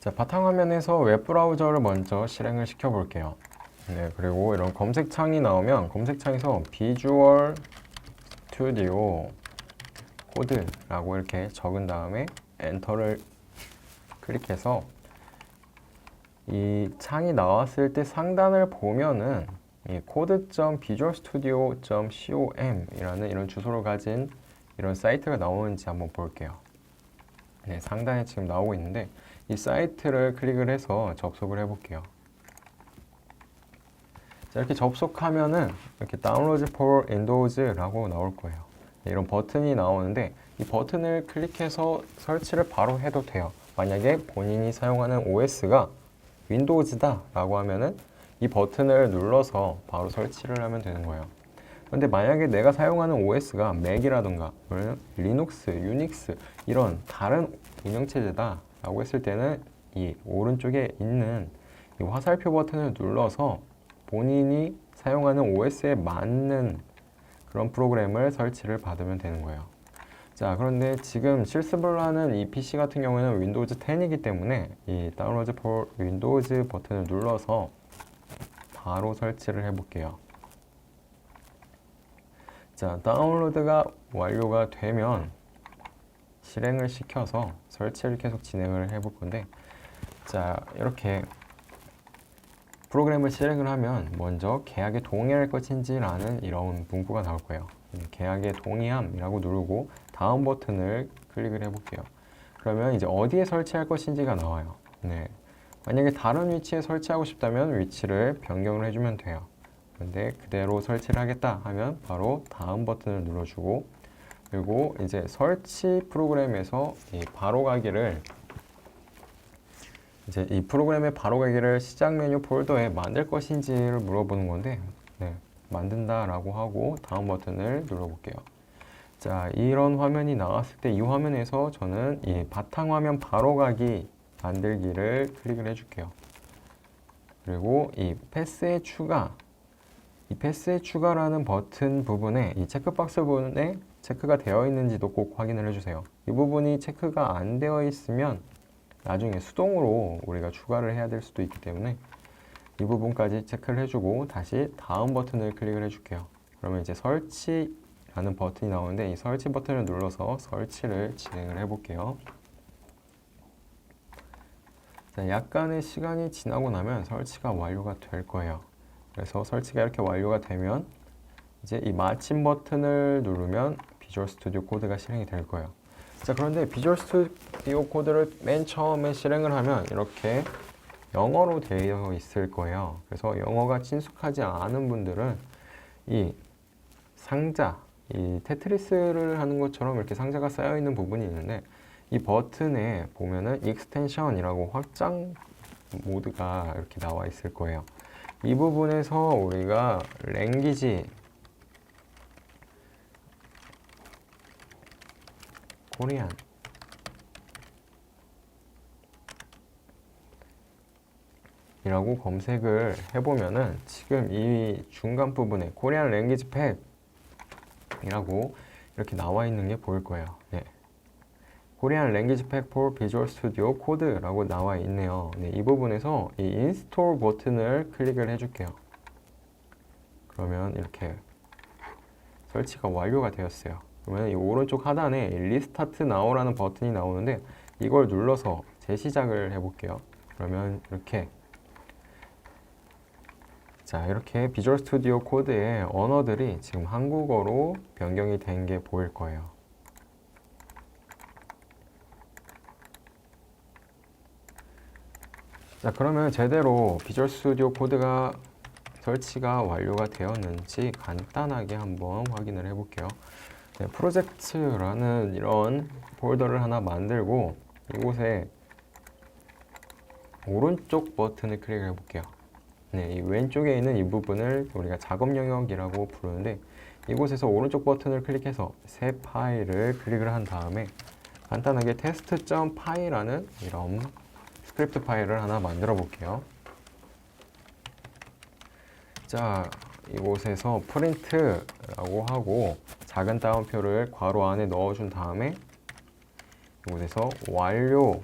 자, 바탕화면에서 웹브라우저를 먼저 실행을 시켜 볼게요. 네, 그리고 이런 검색창이 나오면 검색창에서 비주얼 스튜디오 코드라고 이렇게 적은 다음에 엔터를 클릭해서 이 창이 나왔을 때 상단을 보면은 이 code.visualstudio.com 이라는 이런 주소를 가진 이런 사이트가 나오는지 한번 볼게요. 네, 상단에 지금 나오고 있는데 이 사이트를 클릭을 해서 접속을 해 볼게요. 자, 이렇게 접속하면은 이렇게 Download for Windows라고 나올 거예요. 네, 이런 버튼이 나오는데 이 버튼을 클릭해서 설치를 바로 해도 돼요. 만약에 본인이 사용하는 OS가 윈도우즈다 라고 하면은 이 버튼을 눌러서 바로 설치를 하면 되는 거예요. 그런데 만약에 내가 사용하는 OS가 맥이라든가 리눅스, 유닉스 이런 다른 운영체제다 라고 했을 때는 이 오른쪽에 있는 이 화살표 버튼을 눌러서 본인이 사용하는 OS에 맞는 그런 프로그램을 설치를 받으면 되는 거예요. 자, 그런데 지금 실습을 하는 이 PC 같은 경우에는 윈도우즈 10이기 때문에 이 다운로드 for 윈도우즈 버튼을 눌러서 바로 설치를 해 볼게요. 자, 다운로드가 완료가 되면 실행을 시켜서 설치를 계속 진행을 해 볼 건데, 자, 이렇게 프로그램을 실행을 하면 먼저 계약에 동의할 것인지라는 이런 문구가 나올 거예요. 계약에 동의함이라고 누르고 다음 버튼을 클릭을 해볼게요. 그러면 이제 어디에 설치할 것인지가 나와요. 네. 만약에 다른 위치에 설치하고 싶다면 위치를 변경을 해주면 돼요. 그런데 그대로 설치를 하겠다 하면 바로 다음 버튼을 눌러주고, 그리고 이제 설치 프로그램에서 이 바로가기를 이제 이 프로그램의 바로가기를 시작 메뉴 폴더에 만들 것인지를 물어보는 건데, 네, 만든다라고 하고 다음 버튼을 눌러볼게요. 자, 이런 화면이 나왔을 때 이 화면에서 저는 이 바탕화면 바로가기 만들기를 클릭을 해줄게요. 그리고 이 패스의 추가라는 버튼 부분에 이 체크박스 부분에 체크가 되어 있는지도 꼭 확인을 해주세요. 이 부분이 체크가 안 되어 있으면 나중에 수동으로 우리가 추가를 해야 될 수도 있기 때문에 이 부분까지 체크를 해주고 다시 다음 버튼을 클릭을 해줄게요. 그러면 이제 설치라는 버튼이 나오는데 이 설치 버튼을 눌러서 설치를 진행을 해볼게요. 자, 약간의 시간이 지나고 나면 설치가 완료가 될 거예요. 그래서 설치가 이렇게 완료가 되면 이제 이 마침 버튼을 누르면 비주얼 스튜디오 코드가 실행이 될 거예요. 자, 그런데 비주얼 스튜디오 코드를 맨 처음에 실행을 하면 이렇게 영어로 되어 있을 거예요. 그래서 영어가 친숙하지 않은 분들은 이 상자, 이 테트리스를 하는 것처럼 이렇게 상자가 쌓여 있는 부분이 있는데 이 버튼에 보면은 익스텐션이라고 확장 모드가 이렇게 나와 있을 거예요. 이 부분에서 우리가 랭귀지 코리안 이라고 검색을 해보면은 지금 이 중간 부분에 코리안 랭귀지 팩이라고 이렇게 나와 있는 게 보일 거예요. 네. 코리안 랭귀지 팩 for 비주얼 스튜디오 코드라고 나와 있네요. 네, 이 부분에서 이 인스톨 버튼을 클릭을 해줄게요. 그러면 이렇게 설치가 완료가 되었어요. 그러면 이 오른쪽 하단에 리스타트 나우라는 버튼이 나오는데 이걸 눌러서 재시작을 해볼게요. 그러면 이렇게 자, 이렇게 비주얼 스튜디오 코드의 언어들이 지금 한국어로 변경이 된 게 보일 거예요. 자, 그러면 제대로 비주얼 스튜디오 코드가 설치가 완료가 되었는지 간단하게 한번 확인을 해볼게요. 네, 프로젝트라는 이런 폴더를 하나 만들고 이곳에 오른쪽 버튼을 클릭해 볼게요. 네, 이 왼쪽에 있는 이 부분을 우리가 작업 영역이라고 부르는데 이곳에서 오른쪽 버튼을 클릭해서 새 파일을 클릭을 한 다음에 간단하게 test.py라는 이런 스크립트 파일을 하나 만들어 볼게요. 자, 이곳에서 프린트라고 하고 작은 따옴표를 괄호 안에 넣어준 다음에 이곳에서 완료라고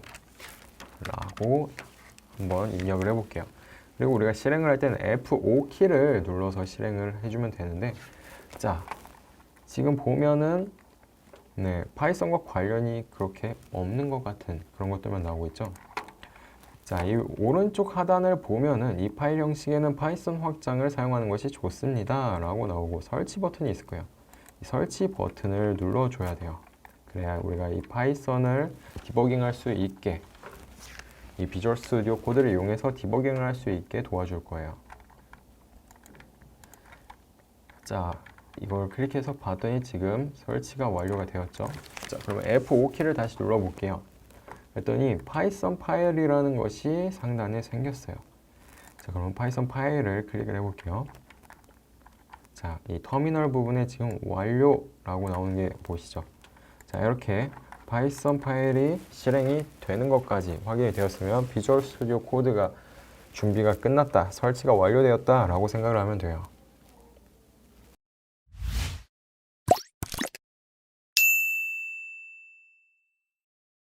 라고 한번 입력을 해볼게요. 그리고 우리가 실행을 할 때는 F5키를 눌러서 실행을 해주면 되는데, 자, 지금 보면은 네, 파이썬과 관련이 그렇게 없는 것 같은 그런 것들만 나오고 있죠. 자, 이 오른쪽 하단을 보면은 이 파일 형식에는 파이썬 확장을 사용하는 것이 좋습니다 라고 나오고 설치 버튼이 있을 거예요. 이 설치 버튼을 눌러줘야 돼요. 그래야 우리가 이 파이썬을 디버깅할 수 있게, 이 비주얼 스튜디오 코드를 이용해서 디버깅을 할 수 있게 도와줄 거예요. 자, 이걸 클릭해서 봤더니 지금 설치가 완료가 되었죠. 자, 그러면 F5키를 다시 눌러볼게요. 그랬더니 파이썬 파일이라는 것이 상단에 생겼어요. 자, 그러면 파이썬 파일을 클릭을 해볼게요. 자, 이 터미널 부분에 지금 완료라고 나오는 게 보이시죠? 자, 이렇게 파이썬 파일이 실행이 되는 것까지 확인이 되었으면 비주얼 스튜디오 코드가 준비가 끝났다, 설치가 완료되었다 라고 생각을 하면 돼요.